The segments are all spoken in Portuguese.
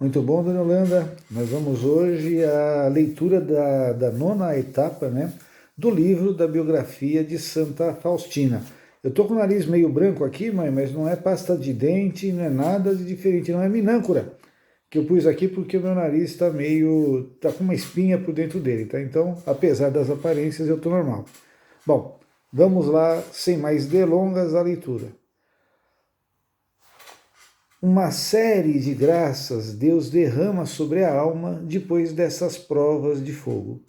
Muito bom, dona Holanda. Nós vamos hoje à leitura da nona etapa, né, do livro da biografia de Santa Faustina. Eu estou com o nariz meio branco aqui, mãe, mas não é pasta de dente, não é nada de diferente, não é minâncora que eu pus aqui porque o meu nariz está com uma espinha por dentro dele, tá? Então, apesar das aparências, eu estou normal. Bom, vamos lá, sem mais delongas, à leitura. Uma série de graças Deus derrama sobre a alma depois dessas provas de fogo.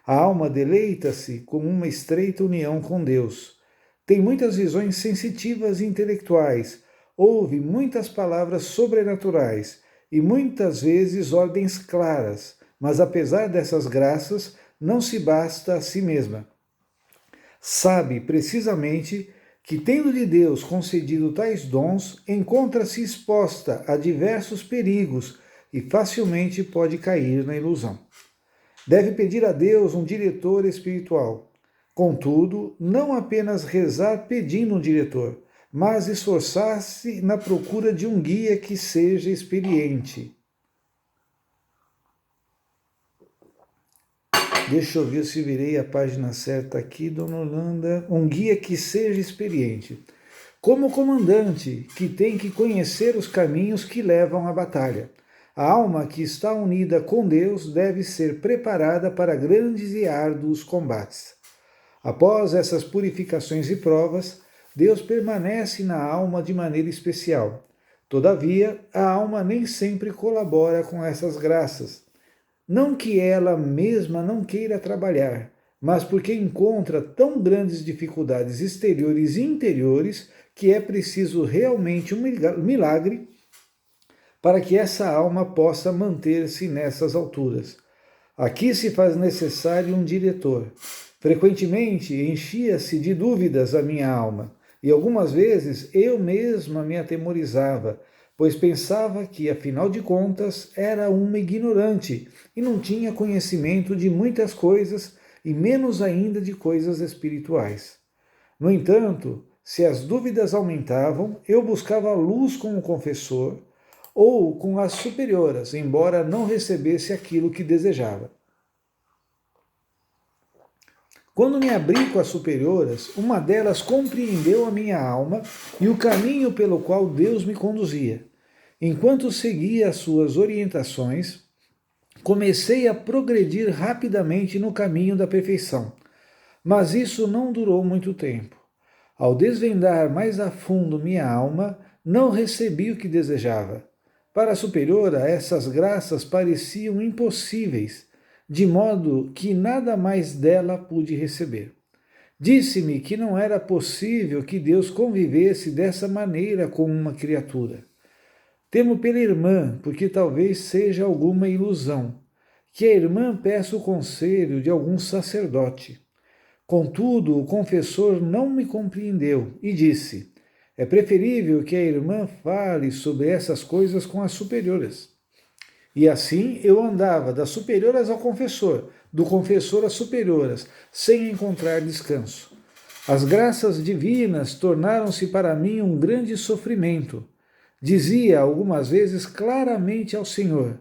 A alma deleita-se com uma estreita união com Deus. Tem muitas visões sensitivas e intelectuais, ouve muitas palavras sobrenaturais e muitas vezes ordens claras, mas apesar dessas graças, não se basta a si mesma. Sabe precisamente que, tendo de Deus concedido tais dons, encontra-se exposta a diversos perigos e facilmente pode cair na ilusão. Deve pedir a Deus um diretor espiritual. Contudo, não apenas rezar pedindo um diretor, mas esforçar-se na procura de um guia que seja experiente. Deixa eu ver se virei a página certa aqui, dona Holanda. Um guia que seja experiente. Como comandante, que tem que conhecer os caminhos que levam à batalha. A alma que está unida com Deus deve ser preparada para grandes e árduos combates. Após essas purificações e provas, Deus permanece na alma de maneira especial. Todavia, a alma nem sempre colabora com essas graças. Não que ela mesma não queira trabalhar, mas porque encontra tão grandes dificuldades exteriores e interiores que é preciso realmente um milagre para que essa alma possa manter-se nessas alturas. Aqui se faz necessário um diretor. Frequentemente enchia-se de dúvidas a minha alma, e algumas vezes eu mesma me atemorizava, pois pensava que, afinal de contas, era uma ignorante e não tinha conhecimento de muitas coisas e menos ainda de coisas espirituais. No entanto, se as dúvidas aumentavam, eu buscava luz com o confessor ou com as superioras, embora não recebesse aquilo que desejava. Quando me abri com as superioras, uma delas compreendeu a minha alma e o caminho pelo qual Deus me conduzia. Enquanto seguia as suas orientações, comecei a progredir rapidamente no caminho da perfeição. Mas isso não durou muito tempo. Ao desvendar mais a fundo minha alma, não recebi o que desejava. Para a superiora, essas graças pareciam impossíveis, de modo que nada mais dela pude receber. Disse-me que não era possível que Deus convivesse dessa maneira com uma criatura. Temo pela irmã, porque talvez seja alguma ilusão. Que a irmã peça o conselho de algum sacerdote. Contudo, o confessor não me compreendeu e disse: é preferível que a irmã fale sobre essas coisas com as superioras. E assim eu andava das superioras ao confessor, do confessor às superioras, sem encontrar descanso. As graças divinas tornaram-se para mim um grande sofrimento. Dizia algumas vezes claramente ao Senhor: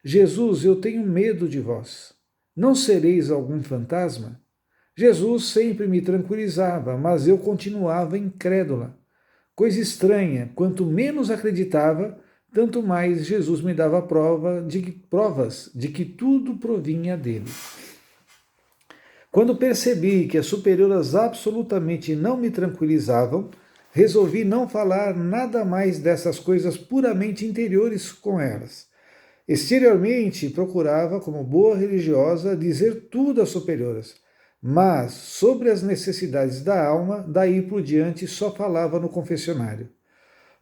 Jesus, eu tenho medo de vós. Não sereis algum fantasma? Jesus sempre me tranquilizava, mas eu continuava incrédula. Coisa estranha, quanto menos acreditava, tanto mais Jesus me dava provas de que tudo provinha dele. Quando percebi que as superioras absolutamente não me tranquilizavam, resolvi não falar nada mais dessas coisas puramente interiores com elas. Exteriormente, procurava, como boa religiosa, dizer tudo às superioras, mas sobre as necessidades da alma, daí por diante só falava no confessionário.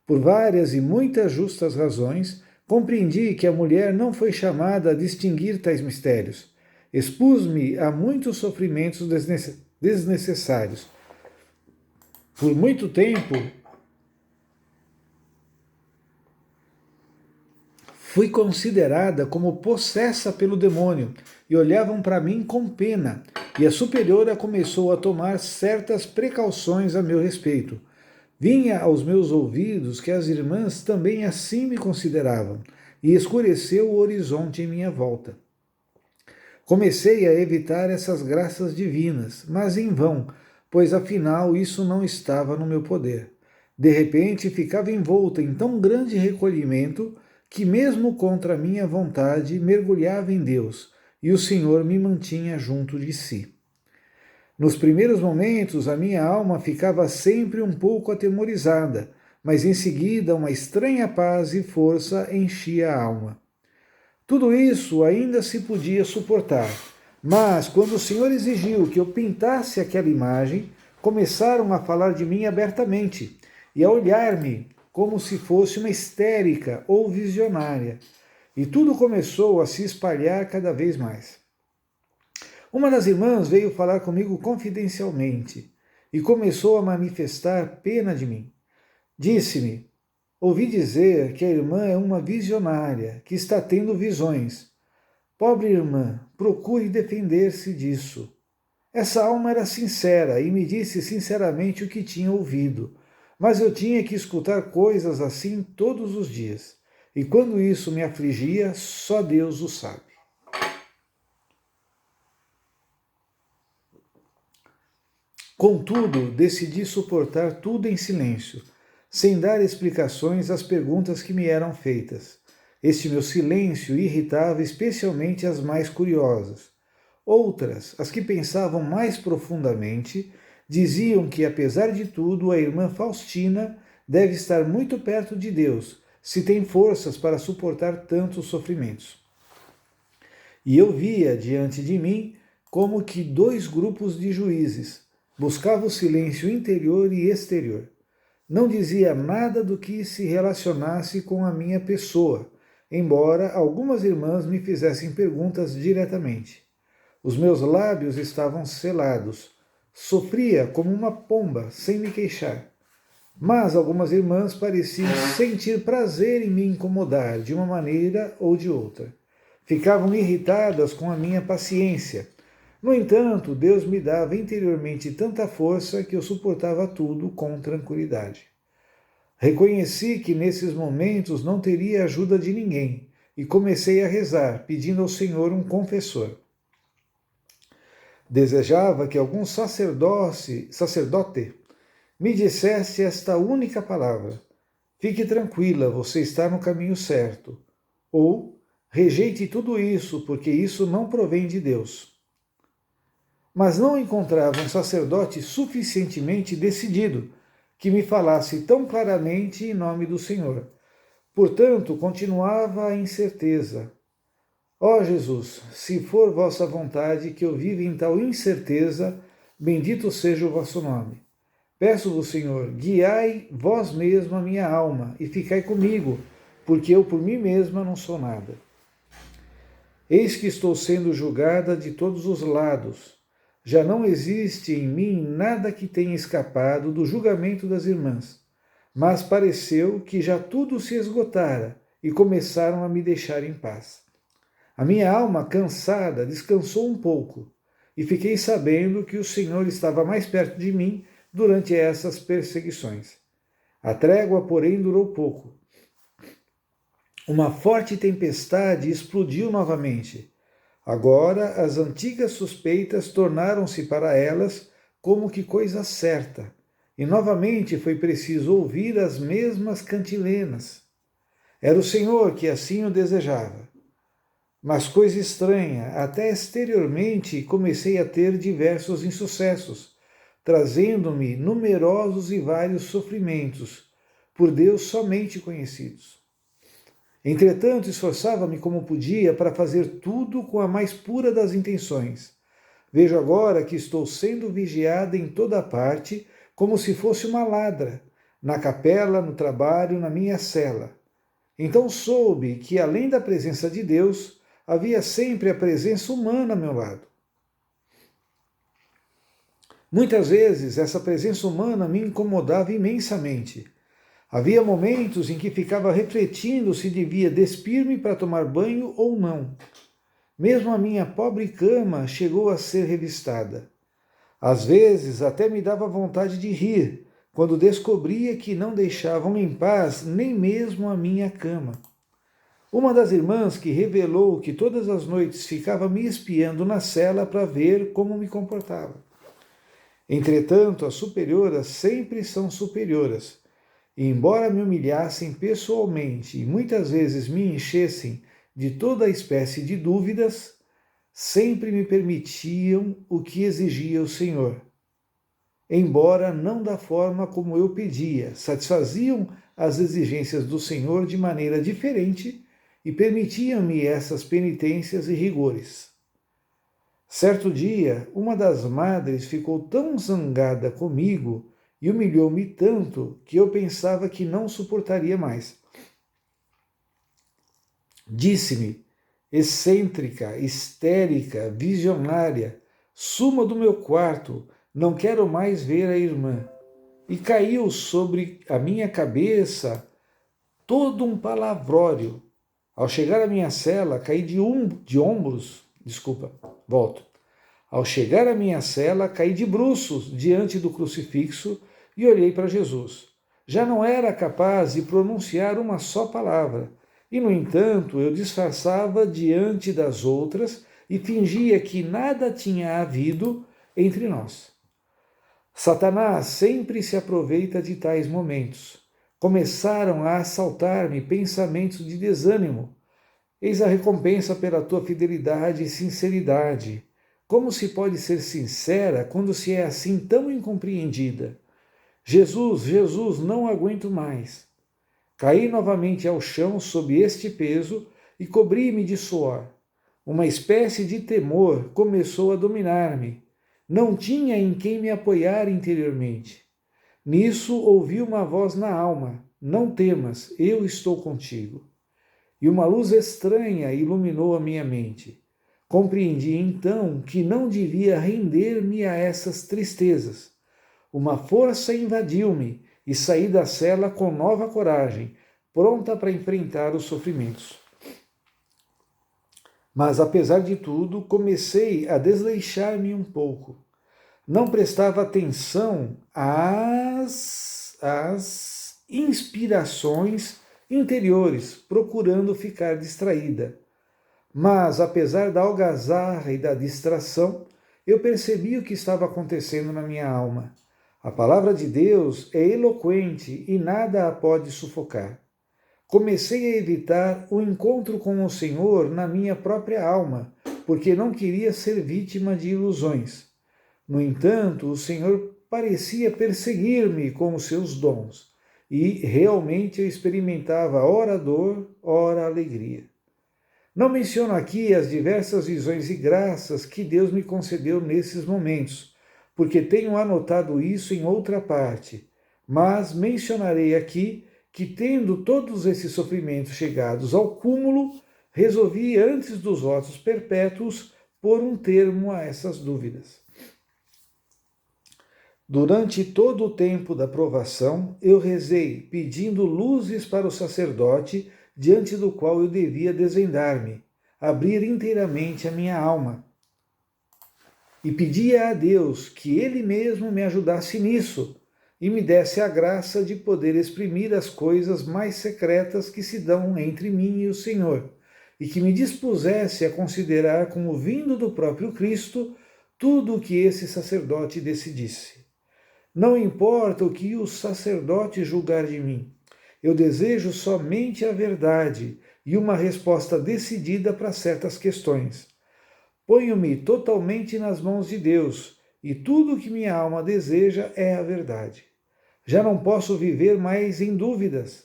Por várias e muitas justas razões, compreendi que a mulher não foi chamada a distinguir tais mistérios. Expus-me a muitos sofrimentos desnecessários. Por muito tempo, fui considerada como possessa pelo demônio e olhavam para mim com pena, e a superiora começou a tomar certas precauções a meu respeito. Vinha aos meus ouvidos que as irmãs também assim me consideravam, e escureceu o horizonte em minha volta. Comecei a evitar essas graças divinas, mas em vão, pois afinal isso não estava no meu poder. De repente ficava envolta em tão grande recolhimento que, mesmo contra minha vontade, mergulhava em Deus, e o Senhor me mantinha junto de si. Nos primeiros momentos, a minha alma ficava sempre um pouco atemorizada, mas em seguida uma estranha paz e força enchia a alma. Tudo isso ainda se podia suportar, mas quando o Senhor exigiu que eu pintasse aquela imagem, começaram a falar de mim abertamente e a olhar-me como se fosse uma histérica ou visionária. E tudo começou a se espalhar cada vez mais. Uma das irmãs veio falar comigo confidencialmente e começou a manifestar pena de mim. Disse-me: ouvi dizer que a irmã é uma visionária, que está tendo visões. Pobre irmã, procure defender-se disso. Essa alma era sincera e me disse sinceramente o que tinha ouvido, mas eu tinha que escutar coisas assim todos os dias. E quando isso me afligia, só Deus o sabe. Contudo, decidi suportar tudo em silêncio, sem dar explicações às perguntas que me eram feitas. Este meu silêncio irritava especialmente as mais curiosas. Outras, as que pensavam mais profundamente, diziam que, apesar de tudo, a irmã Faustina deve estar muito perto de Deus, se tem forças para suportar tantos sofrimentos. E eu via diante de mim como que dois grupos de juízes. Buscava o silêncio interior e exterior. Não dizia nada do que se relacionasse com a minha pessoa, embora algumas irmãs me fizessem perguntas diretamente. Os meus lábios estavam selados. Sofria como uma pomba, sem me queixar. Mas algumas irmãs pareciam sentir prazer em me incomodar, de uma maneira ou de outra. Ficavam irritadas com a minha paciência. No entanto, Deus me dava interiormente tanta força que eu suportava tudo com tranquilidade. Reconheci que nesses momentos não teria ajuda de ninguém e comecei a rezar, pedindo ao Senhor um confessor. Desejava que algum sacerdote me dissesse esta única palavra: fique tranquila, você está no caminho certo. Ou rejeite tudo isso, porque isso não provém de Deus. Mas não encontrava um sacerdote suficientemente decidido que me falasse tão claramente em nome do Senhor. Portanto, continuava a incerteza. Ó Jesus, se for vossa vontade que eu viva em tal incerteza, bendito seja o vosso nome. Peço-vos, Senhor, guiai vós mesmo a minha alma e ficai comigo, porque eu por mim mesma não sou nada. Eis que estou sendo julgada de todos os lados. Já não existe em mim nada que tenha escapado do julgamento das irmãs, mas pareceu que já tudo se esgotara e começaram a me deixar em paz. A minha alma, cansada, descansou um pouco e fiquei sabendo que o Senhor estava mais perto de mim durante essas perseguições. A trégua, porém, durou pouco. Uma forte tempestade explodiu novamente. Agora as antigas suspeitas tornaram-se para elas como que coisa certa, e novamente foi preciso ouvir as mesmas cantilenas. Era o Senhor que assim o desejava. Mas coisa estranha, até exteriormente comecei a ter diversos insucessos, trazendo-me numerosos e vários sofrimentos, por Deus somente conhecidos. Entretanto, esforçava-me como podia para fazer tudo com a mais pura das intenções. Vejo agora que estou sendo vigiada em toda parte, como se fosse uma ladra, na capela, no trabalho, na minha cela. Então soube que, além da presença de Deus, havia sempre a presença humana ao meu lado. Muitas vezes essa presença humana me incomodava imensamente. Havia momentos em que ficava refletindo se devia despir-me para tomar banho ou não. Mesmo a minha pobre cama chegou a ser revistada. Às vezes até me dava vontade de rir, quando descobria que não deixavam em paz nem mesmo a minha cama. Uma das irmãs que revelou que todas as noites ficava me espiando na cela para ver como me comportava. Entretanto, as superioras sempre são superioras, e embora me humilhassem pessoalmente e muitas vezes me enchessem de toda a espécie de dúvidas, sempre me permitiam o que exigia o Senhor. Embora não da forma como eu pedia, satisfaziam as exigências do Senhor de maneira diferente e permitiam-me essas penitências e rigores. Certo dia, uma das madres ficou tão zangada comigo e humilhou-me tanto que eu pensava que não suportaria mais. Disse-me, excêntrica, histérica, visionária, suma do meu quarto, não quero mais ver a irmã. E caiu sobre a minha cabeça todo um palavrório. Ao chegar à minha cela, caí de ombros, volto. Ao chegar à minha cela, caí de bruços diante do crucifixo e olhei para Jesus. Já não era capaz de pronunciar uma só palavra, e, no entanto, eu disfarçava diante das outras e fingia que nada tinha havido entre nós. Satanás sempre se aproveita de tais momentos. Começaram a assaltar-me pensamentos de desânimo. Eis a recompensa pela tua fidelidade e sinceridade. Como se pode ser sincera quando se é assim tão incompreendida? Jesus, Jesus, não aguento mais. Caí novamente ao chão sob este peso e cobri-me de suor. Uma espécie de temor começou a dominar-me. Não tinha em quem me apoiar interiormente. Nisso ouvi uma voz na alma: não temas, eu estou contigo. E uma luz estranha iluminou a minha mente. Compreendi então que não devia render-me a essas tristezas. Uma força invadiu-me e saí da cela com nova coragem, pronta para enfrentar os sofrimentos. Mas, apesar de tudo, comecei a desleixar-me um pouco. Não prestava atenção às inspirações interiores, procurando ficar distraída. Mas, apesar da algazarra e da distração, eu percebi o que estava acontecendo na minha alma. A palavra de Deus é eloquente e nada a pode sufocar. Comecei a evitar o encontro com o Senhor na minha própria alma, porque não queria ser vítima de ilusões. No entanto, o Senhor parecia perseguir-me com os seus dons, e realmente eu experimentava ora dor, ora alegria. Não menciono aqui as diversas visões e graças que Deus me concedeu nesses momentos, porque tenho anotado isso em outra parte, mas mencionarei aqui que, tendo todos esses sofrimentos chegados ao cúmulo, resolvi, antes dos votos perpétuos, pôr um termo a essas dúvidas. Durante todo o tempo da provação, eu rezei, pedindo luzes para o sacerdote, diante do qual eu devia desvendar-me, abrir inteiramente a minha alma. E pedia a Deus que Ele mesmo me ajudasse nisso, e me desse a graça de poder exprimir as coisas mais secretas que se dão entre mim e o Senhor, e que me dispusesse a considerar como vindo do próprio Cristo tudo o que esse sacerdote decidisse. Não importa o que o sacerdote julgar de mim, eu desejo somente a verdade e uma resposta decidida para certas questões. Ponho-me totalmente nas mãos de Deus, e tudo o que minha alma deseja é a verdade. Já não posso viver mais em dúvidas.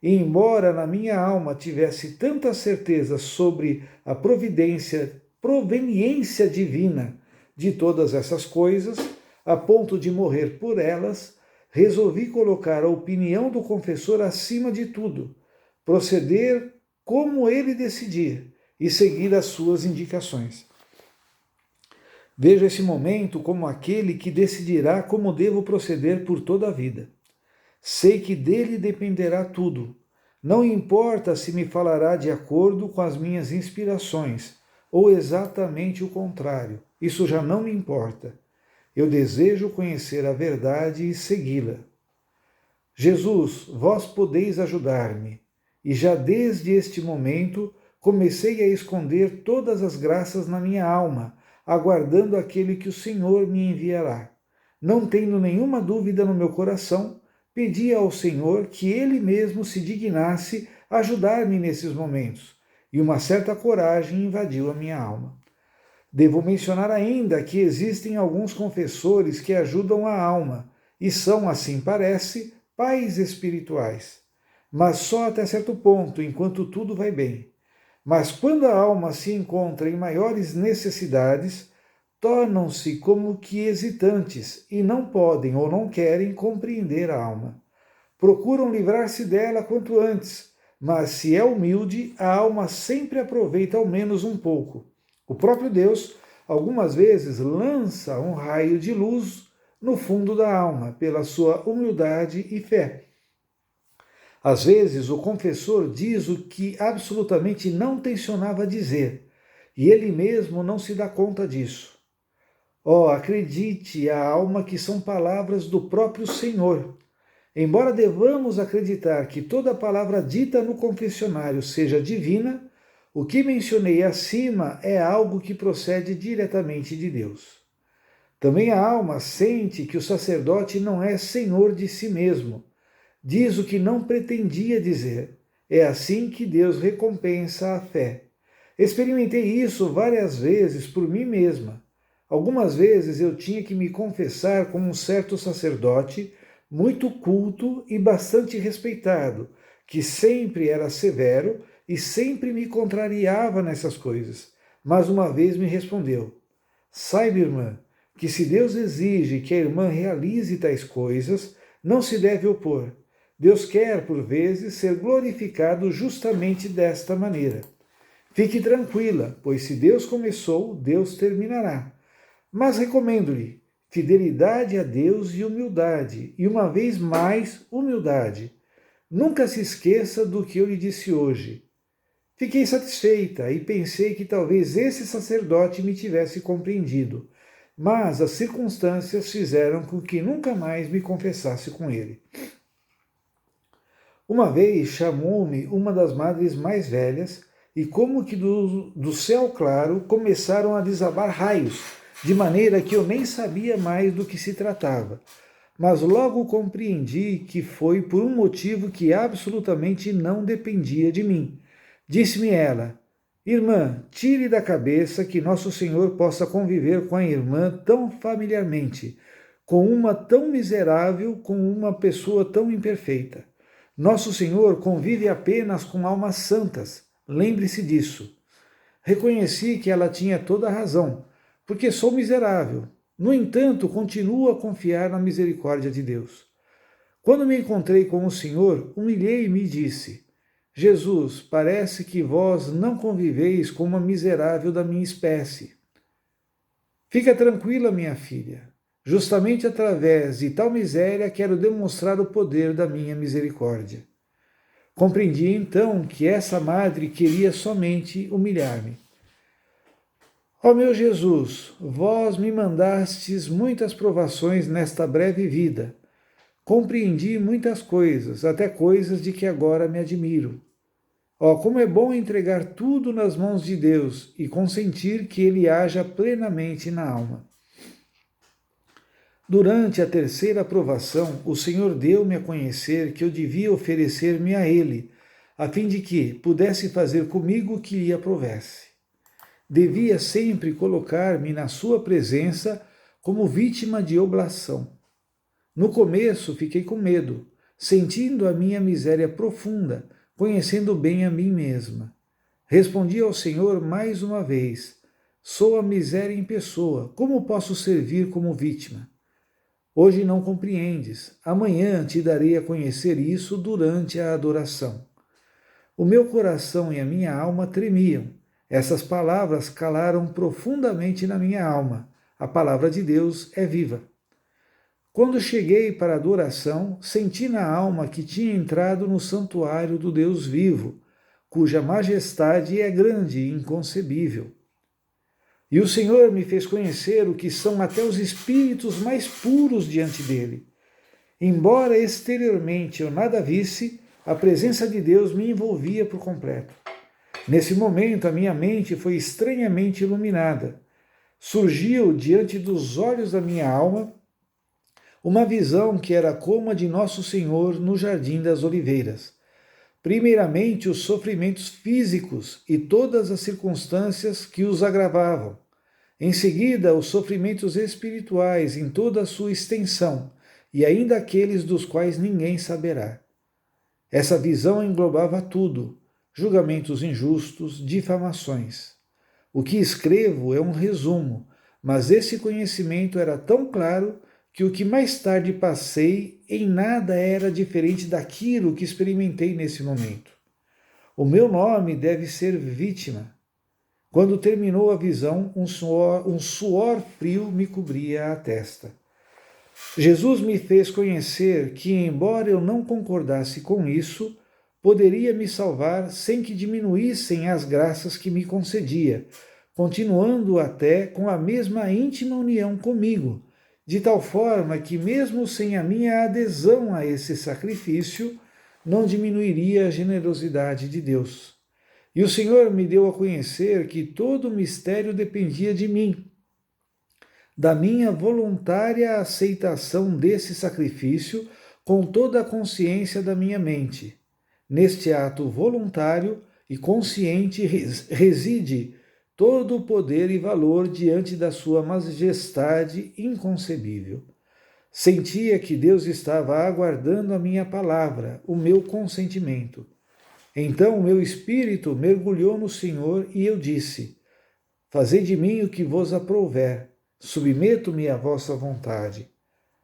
E embora na minha alma tivesse tanta certeza sobre a proveniência divina de todas essas coisas, a ponto de morrer por elas, resolvi colocar a opinião do confessor acima de tudo, proceder como ele decidir e seguir as suas indicações. Vejo esse momento como aquele que decidirá como devo proceder por toda a vida. Sei que dele dependerá tudo. Não importa se me falará de acordo com as minhas inspirações, ou exatamente o contrário. Isso já não me importa. Eu desejo conhecer a verdade e segui-la. Jesus, vós podeis ajudar-me, e já desde este momento comecei a esconder todas as graças na minha alma, aguardando aquele que o Senhor me enviará. Não tendo nenhuma dúvida no meu coração, pedi ao Senhor que Ele mesmo se dignasse ajudar-me nesses momentos, e uma certa coragem invadiu a minha alma. Devo mencionar ainda que existem alguns confessores que ajudam a alma, e são, assim parece, pais espirituais. Mas só até certo ponto, enquanto tudo vai bem. Mas quando a alma se encontra em maiores necessidades, tornam-se como que hesitantes e não podem ou não querem compreender a alma. Procuram livrar-se dela quanto antes, mas se é humilde, a alma sempre aproveita ao menos um pouco. O próprio Deus, algumas vezes, lança um raio de luz no fundo da alma, pela sua humildade e fé. Às vezes, o confessor diz o que absolutamente não tencionava dizer, e ele mesmo não se dá conta disso. Acredite a alma que são palavras do próprio Senhor. Embora devamos acreditar que toda palavra dita no confessionário seja divina, o que mencionei acima é algo que procede diretamente de Deus. Também a alma sente que o sacerdote não é senhor de si mesmo. Diz o que não pretendia dizer. É assim que Deus recompensa a fé. Experimentei isso várias vezes por mim mesma. Algumas vezes eu tinha que me confessar com um certo sacerdote, muito culto e bastante respeitado, que sempre era severo e sempre me contrariava nessas coisas. Mas uma vez me respondeu: saiba, irmã, que se Deus exige que a irmã realize tais coisas, não se deve opor. Deus quer, por vezes, ser glorificado justamente desta maneira. Fique tranquila, pois se Deus começou, Deus terminará. Mas recomendo-lhe fidelidade a Deus e humildade, e uma vez mais, humildade. Nunca se esqueça do que eu lhe disse hoje. Fiquei satisfeita e pensei que talvez esse sacerdote me tivesse compreendido, mas as circunstâncias fizeram com que nunca mais me confessasse com ele. Uma vez chamou-me uma das madres mais velhas e como que do céu claro começaram a desabar raios, de maneira que eu nem sabia mais do que se tratava. Mas logo compreendi que foi por um motivo que absolutamente não dependia de mim. Disse-me ela: irmã, tire da cabeça que nosso Senhor possa conviver com a irmã tão familiarmente, com uma tão miserável, com uma pessoa tão imperfeita. Nosso Senhor convive apenas com almas santas. Lembre-se disso. Reconheci que ela tinha toda a razão, porque sou miserável. No entanto, continuo a confiar na misericórdia de Deus. Quando me encontrei com o Senhor, humilhei-me e disse: Jesus, parece que vós não conviveis com uma miserável da minha espécie. Fica tranquila, minha filha. Justamente através de tal miséria quero demonstrar o poder da minha misericórdia. Compreendi então que essa madre queria somente humilhar-me. Ó meu Jesus, vós me mandastes muitas provações nesta breve vida. Compreendi muitas coisas, até coisas de que agora me admiro. Como é bom entregar tudo nas mãos de Deus e consentir que Ele haja plenamente na alma. Durante a terceira provação, o Senhor deu-me a conhecer que eu devia oferecer-me a Ele, a fim de que pudesse fazer comigo o que lhe aprovesse. Devia sempre colocar-me na sua presença como vítima de oblação. No começo fiquei com medo, sentindo a minha miséria profunda, conhecendo bem a mim mesma. Respondi ao Senhor mais uma vez: sou a miséria em pessoa, como posso servir como vítima? Hoje não compreendes, amanhã te darei a conhecer isso durante a adoração. O meu coração e a minha alma tremiam. Essas palavras calaram profundamente na minha alma. A palavra de Deus é viva. Quando cheguei para a adoração, senti na alma que tinha entrado no santuário do Deus vivo, cuja majestade é grande e inconcebível. E o Senhor me fez conhecer o que são até os espíritos mais puros diante dele. Embora exteriormente eu nada visse, a presença de Deus me envolvia por completo. Nesse momento, a minha mente foi estranhamente iluminada. Surgiu diante dos olhos da minha alma uma visão que era como a de Nosso Senhor no Jardim das Oliveiras. Primeiramente, os sofrimentos físicos e todas as circunstâncias que os agravavam. Em seguida, os sofrimentos espirituais em toda a sua extensão, e ainda aqueles dos quais ninguém saberá. Essa visão englobava tudo: julgamentos injustos, difamações. O que escrevo é um resumo, mas esse conhecimento era tão claro que o que mais tarde passei em nada era diferente daquilo que experimentei nesse momento. O meu nome deve ser Vítima. Quando terminou a visão, um suor frio me cobria a testa. Jesus me fez conhecer que, embora eu não concordasse com isso, poderia me salvar sem que diminuíssem as graças que me concedia, continuando até com a mesma íntima união comigo, de tal forma que, mesmo sem a minha adesão a esse sacrifício, não diminuiria a generosidade de Deus. E o Senhor me deu a conhecer que todo o mistério dependia de mim, da minha voluntária aceitação desse sacrifício com toda a consciência da minha mente. Neste ato voluntário e consciente reside todo o poder e valor diante da sua majestade inconcebível. Sentia que Deus estava aguardando a minha palavra, o meu consentimento. Então o meu espírito mergulhou no Senhor e eu disse: fazei de mim o que vos aprouver, submeto-me à vossa vontade.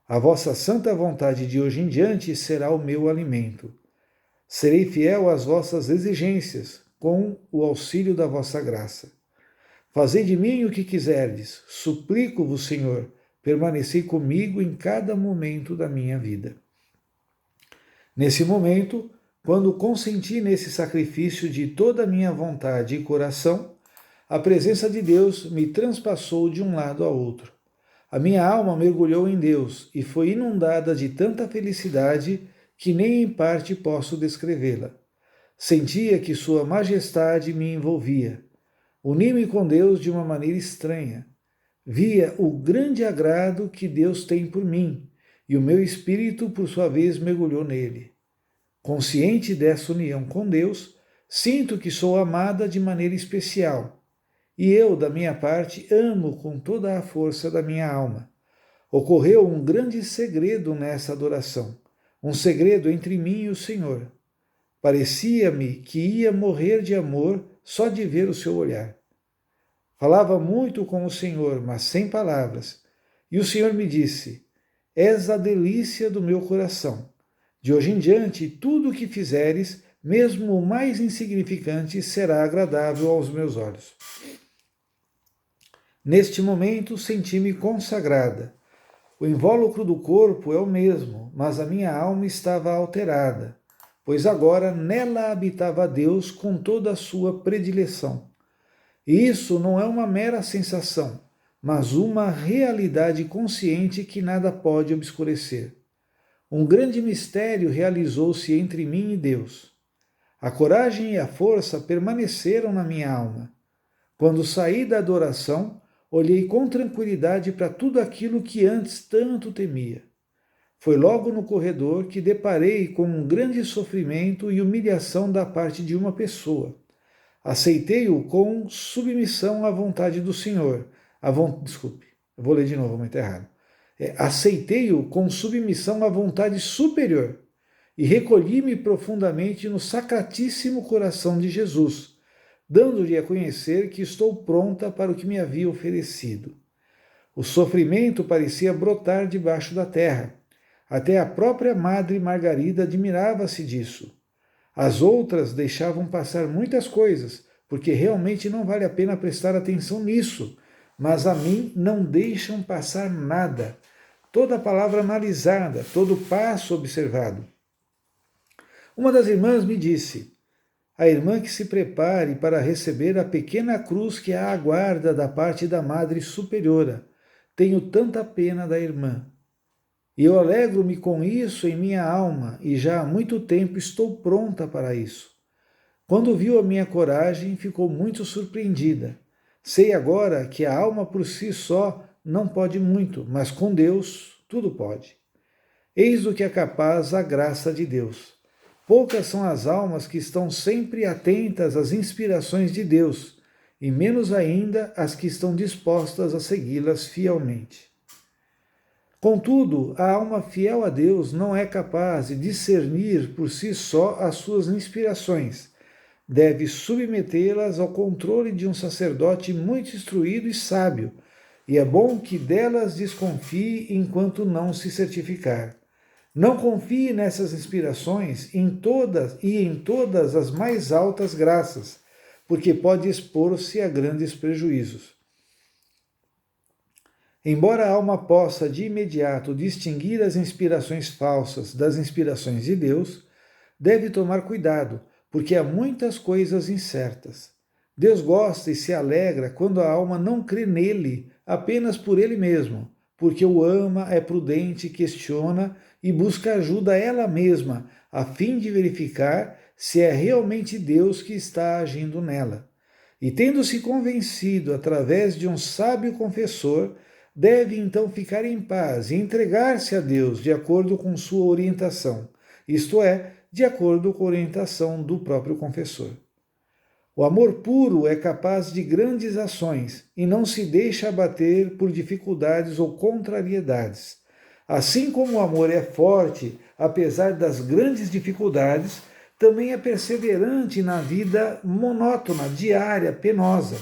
A vossa santa vontade de hoje em diante será o meu alimento. Serei fiel às vossas exigências, com o auxílio da vossa graça. Fazei de mim o que quiserdes, suplico-vos, Senhor, permanecei comigo em cada momento da minha vida. Nesse momento, quando consenti nesse sacrifício de toda a minha vontade e coração, a presença de Deus me transpassou de um lado a outro. A minha alma mergulhou em Deus e foi inundada de tanta felicidade que nem em parte posso descrevê-la. Sentia que Sua Majestade me envolvia. Uni-me com Deus de uma maneira estranha. Via o grande agrado que Deus tem por mim, e o meu espírito, por sua vez, mergulhou nele. Consciente dessa união com Deus, sinto que sou amada de maneira especial, e eu, da minha parte, amo com toda a força da minha alma. Ocorreu um grande segredo nessa adoração, um segredo entre mim e o Senhor. Parecia-me que ia morrer de amor só de ver o seu olhar. Falava muito com o Senhor, mas sem palavras, e o Senhor me disse: és a delícia do meu coração. De hoje em diante, tudo o que fizeres, mesmo o mais insignificante, será agradável aos meus olhos. Neste momento, senti-me consagrada. O invólucro do corpo é o mesmo, mas a minha alma estava alterada, pois agora nela habitava Deus com toda a sua predileção. E isso não é uma mera sensação, mas uma realidade consciente que nada pode obscurecer. Um grande mistério realizou-se entre mim e Deus. A coragem e a força permaneceram na minha alma. Quando saí da adoração, olhei com tranquilidade para tudo aquilo que antes tanto temia. Foi logo no corredor que deparei com um grande sofrimento e humilhação da parte de uma pessoa. Aceitei-o com submissão à vontade do Senhor. Desculpe, eu vou ler de novo, muito errado. Aceitei-o com submissão à vontade superior e recolhi-me profundamente no sacratíssimo coração de Jesus, dando-lhe a conhecer que estou pronta para o que me havia oferecido. O sofrimento parecia brotar debaixo da terra. Até a própria Madre Margarida admirava-se disso. As outras deixavam passar muitas coisas, porque realmente não vale a pena prestar atenção nisso, mas a mim não deixam passar nada. Toda palavra analisada, todo passo observado. Uma das irmãs me disse: a irmã que se prepare para receber a pequena cruz que a aguarda da parte da Madre Superiora. Tenho tanta pena da irmã. E eu alegro-me com isso em minha alma, e já há muito tempo estou pronta para isso. Quando viu a minha coragem, ficou muito surpreendida. Sei agora que a alma por si só não pode muito, mas com Deus tudo pode. Eis o que é capaz a graça de Deus. Poucas são as almas que estão sempre atentas às inspirações de Deus, e menos ainda as que estão dispostas a segui-las fielmente. Contudo, a alma fiel a Deus não é capaz de discernir por si só as suas inspirações. Deve submetê-las ao controle de um sacerdote muito instruído e sábio, e é bom que delas desconfie enquanto não se certificar. Não confie nessas inspirações em todas as mais altas graças, porque pode expor-se a grandes prejuízos. Embora a alma possa de imediato distinguir as inspirações falsas das inspirações de Deus, deve tomar cuidado, porque há muitas coisas incertas. Deus gosta e se alegra quando a alma não crê nele apenas por ele mesmo, porque o ama, é prudente, questiona e busca ajuda ela mesma, a fim de verificar se é realmente Deus que está agindo nela. E tendo-se convencido através de um sábio confessor, deve então ficar em paz e entregar-se a Deus de acordo com sua orientação, isto é, de acordo com a orientação do próprio confessor. O amor puro é capaz de grandes ações e não se deixa abater por dificuldades ou contrariedades. Assim como o amor é forte, apesar das grandes dificuldades, também é perseverante na vida monótona, diária, penosa.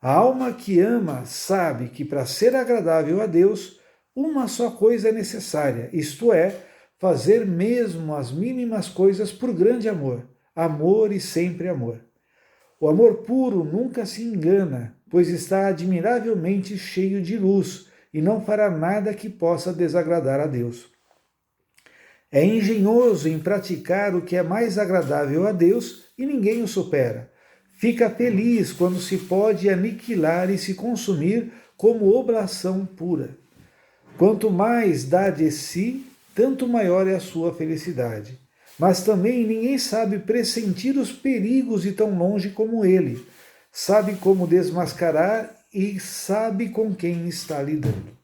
A alma que ama sabe que para ser agradável a Deus, uma só coisa é necessária, isto é, fazer mesmo as mínimas coisas por grande amor, amor e sempre amor. O amor puro nunca se engana, pois está admiravelmente cheio de luz e não fará nada que possa desagradar a Deus. É engenhoso em praticar o que é mais agradável a Deus e ninguém o supera. Fica feliz quando se pode aniquilar e se consumir como oblação pura. Quanto mais dá de si, tanto maior é a sua felicidade. Mas também ninguém sabe pressentir os perigos de tão longe como ele. Sabe como desmascarar e sabe com quem está lidando.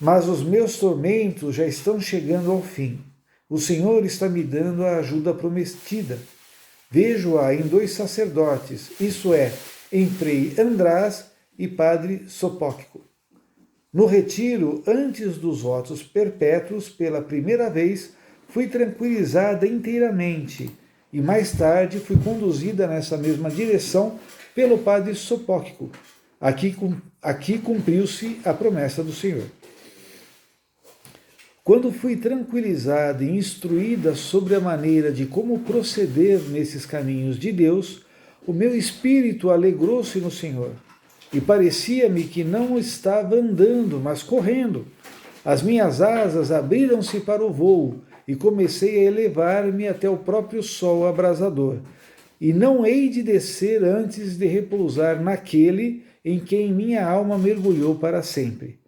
Mas os meus tormentos já estão chegando ao fim. O Senhor está me dando a ajuda prometida. Vejo-a em 2 sacerdotes, isso é, em Frei András e Padre Sopóquico. No retiro, antes dos votos perpétuos, pela primeira vez, fui tranquilizada inteiramente e mais tarde fui conduzida nessa mesma direção pelo Padre Sopóquico. Aqui cumpriu-se a promessa do Senhor. Quando fui tranquilizada e instruída sobre a maneira de como proceder nesses caminhos de Deus, o meu espírito alegrou-se no Senhor, e parecia-me que não estava andando, mas correndo. As minhas asas abriram-se para o voo, e comecei a elevar-me até o próprio sol abrasador, e não hei de descer antes de repousar naquele em quem minha alma mergulhou para sempre.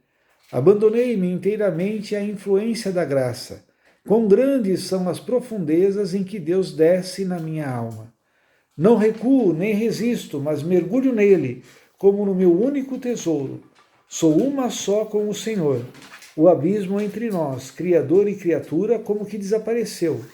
Abandonei-me inteiramente à influência da graça. Quão grandes são as profundezas em que Deus desce na minha alma. Não recuo nem resisto, mas mergulho nele, como no meu único tesouro. Sou uma só com o Senhor. O abismo entre nós, Criador e criatura, como que desapareceu.